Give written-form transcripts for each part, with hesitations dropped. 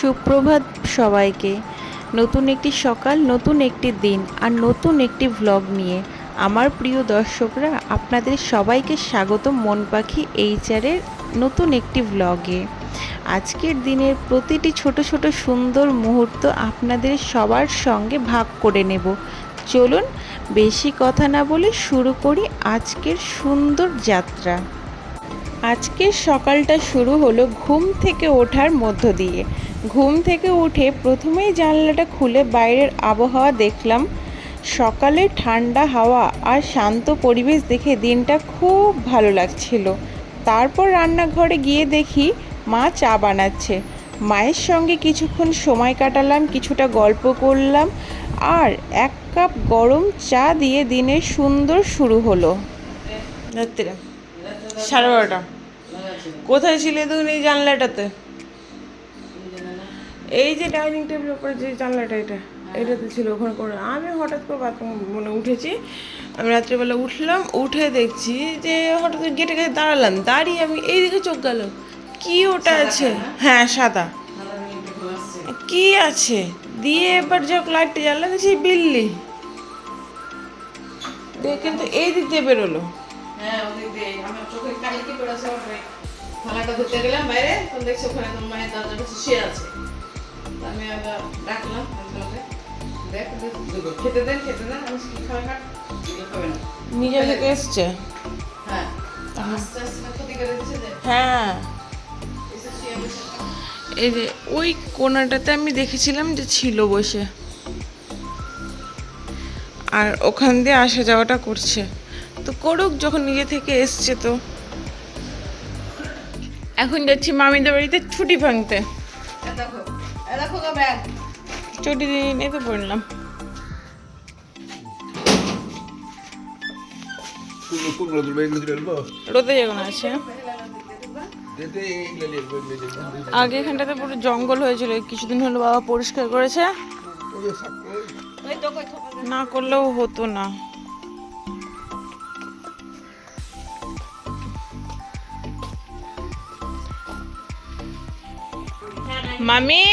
সুপ্রভাত সবাইকে। নতুন একটি সকাল, নতুন একটি দিন আর নতুন একটি ভ্লগ নিয়ে আমার প্রিয় দর্শকরা আপনাদের সবাইকে স্বাগত মন পাখি এইচআরের নতুন একটি ভ্লগে। আজকের দিনের প্রতিটি ছোট ছোট সুন্দর মুহূর্ত আপনাদের সবার সঙ্গে ভাগ করে নেব। চলুন বেশি কথা না বলে শুরু করি আজকের সুন্দর যাত্রা। আজকের সকালটা শুরু হলো ঘুম থেকে ওঠার মধ্য দিয়ে। ঘুম থেকে উঠে প্রথমেই জানলাটা খুলে বাইরের আবহাওয়া দেখলাম। সকালে ঠান্ডা হাওয়া আর শান্ত পরিবেশ দেখে দিনটা খুব ভালো লাগছিল। তারপর রান্নাঘরে গিয়ে দেখি মা চা বানাচ্ছে। মায়ের সঙ্গে কিছুক্ষণ সময় কাটালাম, কিছুটা গল্প করলাম আর এক কাপ গরম চা দিয়ে দিনের সুন্দর শুরু হলো। রাত্রিরে 12:30। কোথায় ছিলে তুমি এই জানলাটাতে? এই যে ডাইনিং টেবিলের উপরে যে জানলাটা এটাতে ছিল, ওখানে করে আমি হঠাৎ করে বাথরুম উঠেছি। আমি রাত্রিবেলা উঠলাম, উঠে দেখছি যে হঠাৎ গেটে গেটে দাঁড়ালাম, দাঁড়িয়ে আমি এইদিকে চোখ গেল, কি ওটা আছে? হ্যাঁ সাদা, কি আছে দিয়ে এবার যখন লাইটটা জ্বাললাম দেখছি বিল্লি, কিন্তু এই দিক দিয়ে বেরোলো। হ্যাঁ ওদিক দিয়ে আমার চোখের কালি কি করেছে, থালাটা ধুতে গেলাম বাইরে, তো দেখছি ওখানে তোমার মায়ের দরজার কাছে শুয়ে আছে। আমি আবার ডাকলাম, দেখ খেতে দেন আমি কি খাবার খাট খাবে না, নিজে থেকে এসছে। হ্যাঁ আস্তে আস্তে ক্ষতি করে দিচ্ছে যে। হ্যাঁ এই যে ওই কোণাটাতে আমি দেখেছিলাম যে ছিল বসে, আর ওখান দিয়ে আসা যাওয়াটা করছে। তো করুক, যখন নিজে থেকে এসছে। তো এখন যাচ্ছি মামিদের বাড়িতে ছুটি ভাঙতে। দেখো গো ব্যাগ ছুটি দিন এই তো পড়লাম। রোদে যেগুলো আছে আগে এখানটাতে পুরো জঙ্গল হয়েছিল, কিছুদিন হলো বাবা পরিষ্কার করেছে, না করলেও হতো না। মামি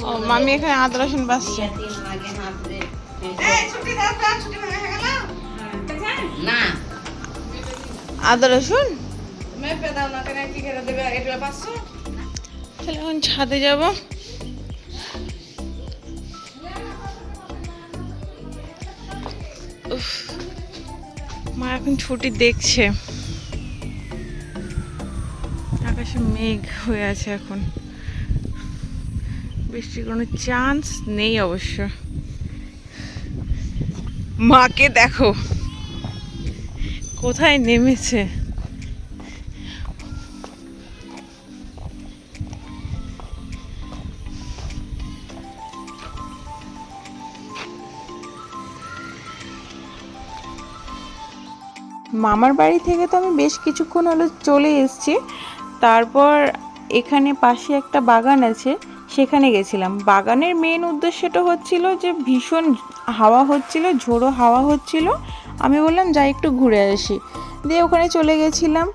ও মামি এখানে আদা রসুন বাসছে। আদা রসুন তাহলে এখন ছাদে যাব। মা এখন ছুটি দেখছে। আকাশে মেঘ হয়ে আছে, এখন বৃষ্টির কোনো চান্স নেই অবশ্য। মাকে দেখো কোথায় নেমেছে। মামার বাড়ি থেকে তো আমি বেশ কিছুক্ষণ হলো চলে এসেছি। তারপর এখানে পাশে একটা বাগান আছে, সেখানে গেছিলাম। বাগানের মেন উদ্দেশ্যটা হচ্ছিল যে ভীষণ হাওয়া হচ্ছিল, ঝোড়ো হাওয়া হচ্ছিল। আমি বললাম যাই একটু ঘুরে আসি, দিয়ে ওখানে চলে গেছিলাম।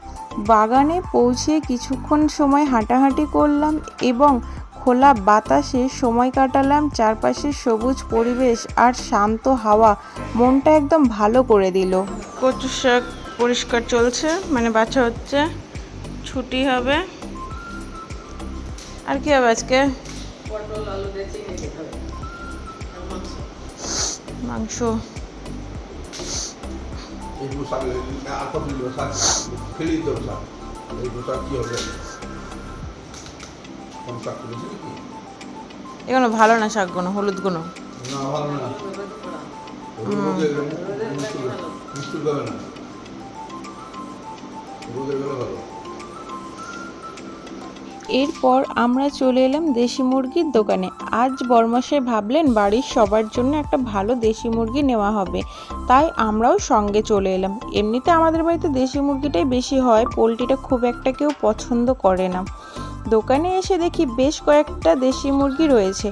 বাগানে পৌঁছে কিছুক্ষণ সময় হাঁটাহাঁটি করলাম এবং খোলা বাতাসে সময় কাটালাম। চারপাশে সবুজ পরিবেশ আর শান্ত হাওয়া মনটা একদম ভালো করে দিল। কচু শাক পরিষ্কার চলছে, মানে বাছা হচ্ছে, ছুটি হবে। আর কি হবে আজকে? মাংস। এগুলো ভালো না, শাকগুলো হলুদ গুলো এরপর আমরা চলে এলাম দেশি মুরগির দোকানে। আজ বরমশাই ভাবলেন বাড়ির সবার জন্য একটা ভালো দেশি মুরগি নেওয়া হবে, তাই আমরাও সঙ্গে চলে এলাম। এমনিতে আমাদের বাড়িতে দেশি মুরগিটাই বেশি হয়, পোলট্রিটা খুব একটা কেউ পছন্দ করে না। দোকানে এসে দেখি বেশ কয়েকটা দেশি মুরগি রয়েছে।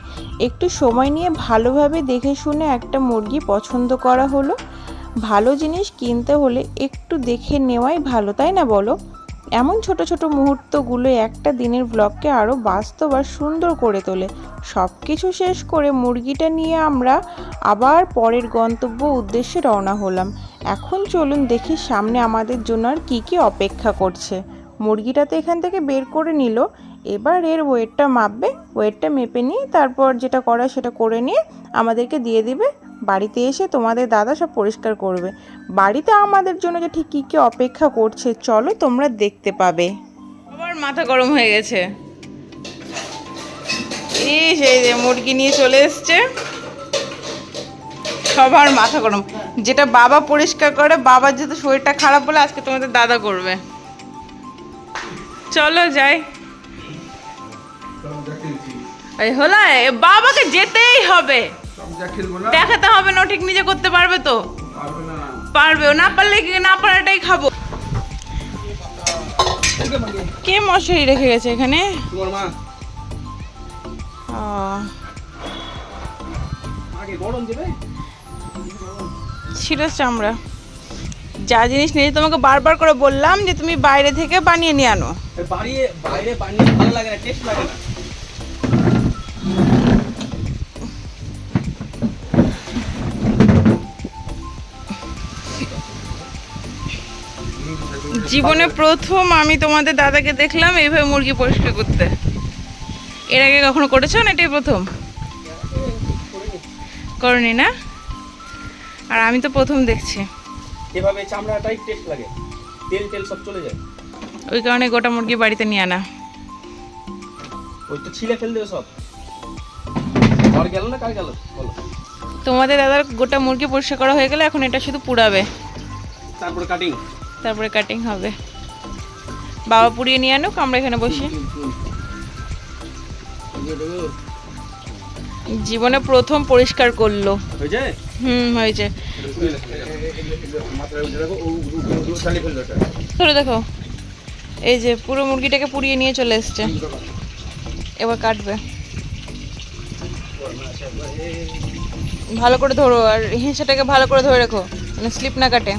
একটু সময় নিয়ে ভালোভাবে দেখে শুনে একটা মুরগি পছন্দ করা হলো। ভালো জিনিস কিনতে হলে একটু দেখে নেওয়াই ভালো, তাই না বলো? এমন ছোট ছোট মুহূর্তগুলো একটা দিনের ব্লগকে আরও বাস্তব আর সুন্দর করে তোলে। সব কিছু শেষ করে মুরগিটা নিয়ে আমরা আবার পরের গন্তব্য উদ্দেশ্যে রওনা হলাম। এখন চলুন দেখি সামনে আমাদের জন্য আর কী কী অপেক্ষা করছে। মুরগিটা তো এখান থেকে বের করে নিল, এবার এর ওয়েটটা মাপবে, ওয়েটটা মেপে নিয়ে তারপর যেটা করা সেটা করে নিয়ে আমাদেরকে দিয়ে দিবে। বাড়িতে এসে তোমাদের দাদা সব পরিষ্কার করবে। বাড়িতে আমাদের জন্য যে ঠিক কী কী অপেক্ষা করছে চলো তোমরা দেখতে পাবে। আবার মাথা গরম হয়ে গেছে, এই সেই যে মুরগি নিয়ে চলে এসছে, সবার মাথা গরম। যেটা বাবা পরিষ্কার করে, বাবার যেহেতু শরীরটা খারাপ বলে আজকে তোমাদের দাদা করবে। চলো যাই। এই হলো, বাবাকে যেতেই হবে, দেখাতে হবে না, ঠিক নিজে করতে পারবে তো? পারবে, ও না পারলে না পারাটাই খাবো। কে মশারি রেখে গেছে এখানে? ছিল চামড়া। যা জিনিস নিয়ে তোমাকে বারবার করে বললাম যে তুমি বাইরে থেকে বানিয়ে নিয়ে আনো। বাইরে বানিয়ে ভালো লাগে না, টেস্ট লাগে না। জীবনে প্রথম আমি তোমাদের দাদাকে দেখলাম এইভাবে মুরগি পরিষ্কার করতে। এর আগে কখনো করেছো না? এটাই প্রথম? করনি না? আর আমি তো প্রথম দেখছি। এভাবে চামড়াটাই টেস্ট লাগে, তেল তেল সব চলে যায়। ওই কারণে গোটা মুরগি বাড়িতে নিয়ে আনা। ওই তো ছিলে ফেল দেবে সব। আর গেল না, কার গেল বলো? তোমাদের দাদার গোটা মুরগি পরিষ্কার করা হয়ে গেলে এখন এটা শুধু পুড়াবে, তারপরে কাটিং, তারপরে কাটিং হবে। বাবা পুড়িয়ে নিয়ে আনুক, আমরা এখানে বসি। জীবনে প্রথম পরিষ্কার করলো। হয়েছে? হয়েছে। ধরে দেখো, এই যে পুরো মুরগিটাকে পুড়িয়ে নিয়ে চলে এসছে, এবার কাটবে। ভালো করে ধরো আর হিংসাটাকে ভালো করে ধরে রাখো, মানে স্লিপ না কাটে।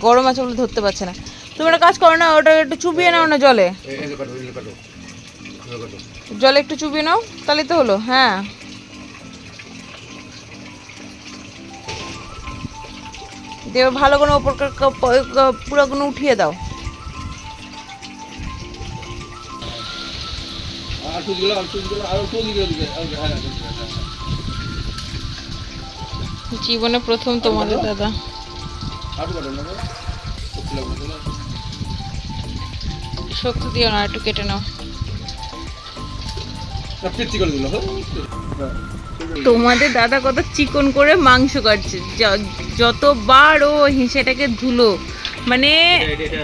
গরম আছে বলে ধরতে পারছে না। তুমি একটা কাজ করো না, ওটা একটু চুবিয়ে নাও না জলে, জলে একটু চুবিয়ে নাও, তাহলে তো হলো। হ্যাঁ, দেবে ভালো করে ওপর পুরোগুলো উঠিয়ে দাও। জীবনে প্রথম তোমাদের দাদা। শক্তি দিও না, একটু কেটে নাও। তোমাদের দাদা কত চিকন করে মাংস কাটছে, যতবার ও হিংসাটাকে ধুলো, মানে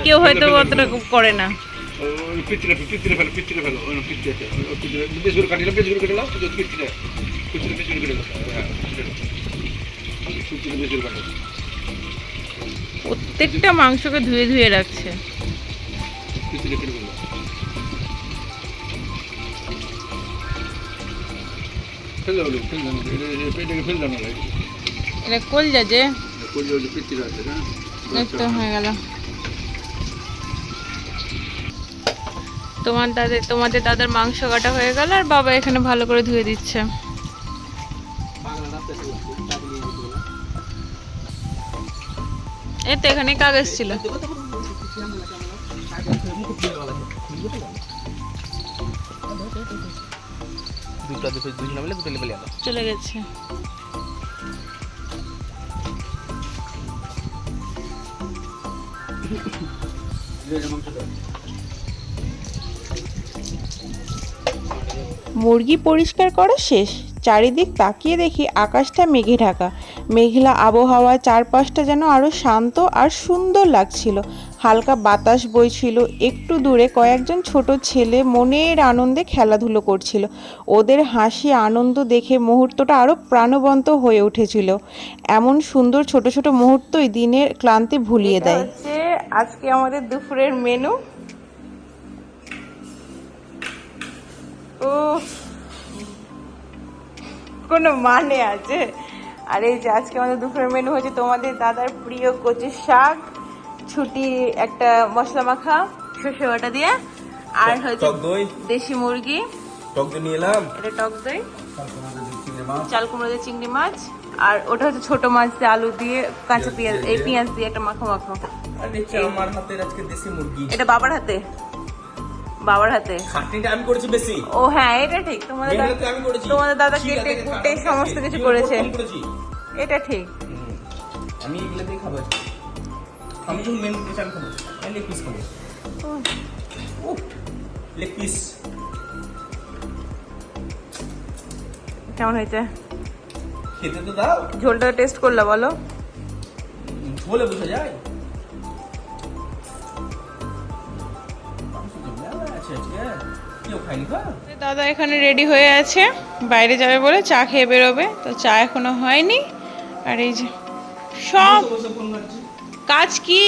কেউ হয়তো অতটা করে না। প্রত্যেকটা মাংসকে ধুয়ে ধুয়ে রাখছে। এটা কলজা যে একটু হয়ে গেল। তোমাদের দাদার মাংস কাটা হয়ে গেল আর বাবা এখানে ভালো করে ধুয়ে দিচ্ছে। এই তো এখানে কাগজ ছিল। চলে গেছে। মুরগি পরিষ্কার করা শেষ। চারিদিক তাকিয়ে দেখি আকাশটা মেঘে ঢাকা, মেঘলা আবহাওয়া, চারপাশটা যেন আরো শান্ত আর সুন্দর লাগছিল। হালকা বাতাস বইছিল, একটু দূরে কয়েকজন ছোট ছেলে মনের আনন্দে খেলাধুলো করছিল। ওদের হাসি আনন্দ দেখে মুহূর্তটা আরো প্রাণবন্ত হয়ে উঠেছিল। এমন সুন্দর ছোট ছোট মুহূর্তই দিনের ক্লান্তি ভুলিয়ে দেয়। আজকে আমাদের দুপুরের মেনু। ও কোনো মানে আছে? আর এই যে আজকে আমাদের দুপুরের মেনু হচ্ছে তোমাদের দাদার প্রিয় কচু শাক, ছুটি একটা মশলা মাখা সর্ষে বাটা দিয়ে, আর হচ্ছে টক দই, দেশি মুরগি, টক দই নিয়ে এলাম, এটা টক দই, চিংড়ি মাছ, চাল কুমড়ো দিয়ে চিংড়ি মাছ, আর ওটা হচ্ছে ছোট মাছ দিয়ে আলু দিয়ে কাঁচা পেঁয়াজ, এই পেঁয়াজ দিয়ে একটা মাখো মাখো। আর নিচে আমার হাতের আজকে দেশি মুরগি। এটা বাবার হাতে, বাবার হাতে। খাটনিটা আমি করেছি বেশি। ও হ্যাঁ, এটা ঠিক, তোমাদের মেহনতটা আমি করেছি। তোমাদের দাদা শিলা কেটে থেকে কুটে কাটা সমস্ত থেকে কিছু দিয়ে করেছে, কম করেছি। এটা ঠিক। আমি এগুলো দিয়ে খাবো আজকে। আমি যখন মেন ডিশ আমি খাবো, আমি লেগ পিস খাবো। লেগ পিস কেমন হয়েছে? খেতে তো দাও, ঝোলটা টেস্ট করলা বলো? বলে বোঝা যায়। কেউ খাইনি খা। দাদা এখানে রেডি হয়ে আছে, বাইরে যাবে বলে চা খেয়ে বেরোবে, তো চা এখনো হয়নি। আর এই যে সব বসে ফোন ঘাঁটছি। কাজ কি,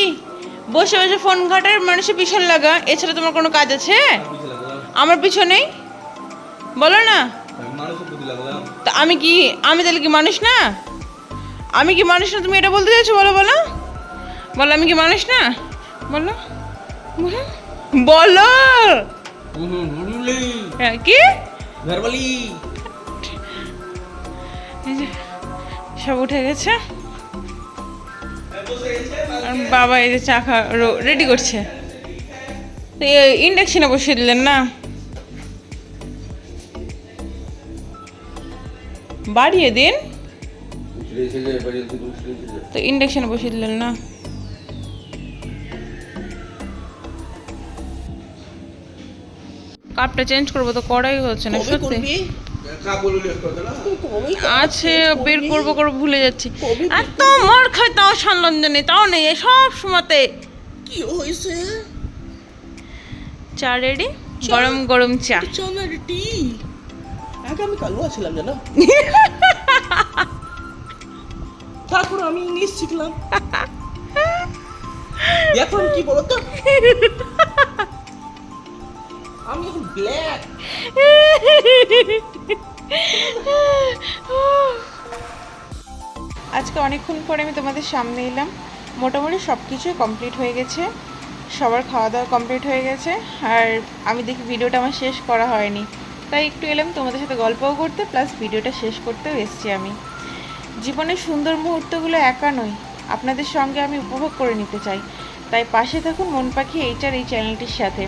বসে বসে ফোন ঘাটার মানুষের পিছন লাগা, এছাড়া তোমার কোনো কাজ আছে? পিছে লাগলাম, আমার পিছনেই বলো না। আমি মানুষের প্রতি লাগলাম। তা আমি কি, আমি তাহলে কি মানুষ না? আমি কি মানুষ না, তুমি এটা বলতে চাইছো? বলো বলো বলো, আমি কি মানুষ না? বলো বলো বলো। হ্যাঁ, কি ঘরবালি এই যে সব উঠে গেছে, আর বাবা এই যে চা খা রেডি করছে। তো ইন্ডাকশনে বসিয়ে দিলেন না, বাড়িয়ে দিন, তো ইন্ডাকশনে বসিয়ে দিলেন না। কাপটা চেঞ্জ করবো তো কড়াই হচ্ছে না সত্যি। আছে, বের করবো করে ভুলে যাচ্ছি। এত মার খাই তাও সম্মান নেই, তাও নেই সব সময়তে। কি হয়েছে? চা রেডি, গরম গরম চা। টি আগে আমি কালো ছিলাম জানো। তারপর আমি ইংলিশ শিখলাম, এখন কি বলতো, আমি এখন ব্ল্যাক। আজকে অনেকক্ষণ পরে আমি তোমাদের সামনে এলাম, মোটামুটি সব কিছুই কমপ্লিট হয়ে গেছে, সবার খাওয়া দাওয়া কমপ্লিট হয়ে গেছে। আর আমি দেখি ভিডিওটা আমার শেষ করা হয়নি, তাই একটু এলাম তোমাদের সাথে গল্পও করতে, প্লাস ভিডিওটা শেষ করতেও এসেছি। আমি জীবনের সুন্দর মুহূর্তগুলো একা নই, আপনাদের সঙ্গে আমি উপভোগ করে নিতে চাই, তাই পাশে থাকুন মন পাখি এইচআর এই চ্যানেলটির সাথে।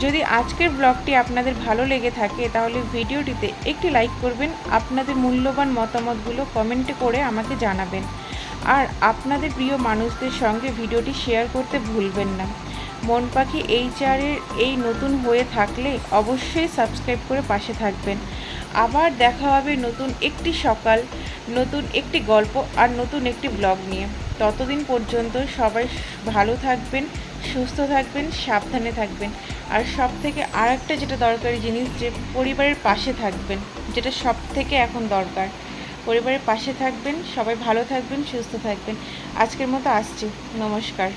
যদি আজকের ব্লগটি আপনাদের ভালো লেগে থাকে তাহলে ভিডিওটিতে একটি লাইক করবেন, আপনাদের মূল্যবান মতামতগুলো কমেন্টে করে আমাকে জানাবেন, আর আপনাদের প্রিয় মানুষদের সঙ্গে ভিডিওটি শেয়ার করতে ভুলবেন না। মন পাখি এইচআরের এই নতুন হয়ে থাকলে অবশ্যই সাবস্ক্রাইব করে পাশে থাকবেন। আবার দেখা হবে নতুন একটি সকাল, নতুন একটি গল্প আর নতুন একটি ব্লগ নিয়ে। ততদিন পর্যন্ত সবাই ভালো থাকবেন, সুস্থ থাকবেন, সাবধানে থাকবেন, আর সব থেকে আর একটা যেটা দরকারি জিনিস, যে পরিবারের পাশে থাকবেন, যেটা সব থেকে এখন দরকার। পরিবারের পাশে থাকবেন, সবাই ভালো থাকবেন, সুস্থ থাকবেন। আজকের মতো আসছি, নমস্কার।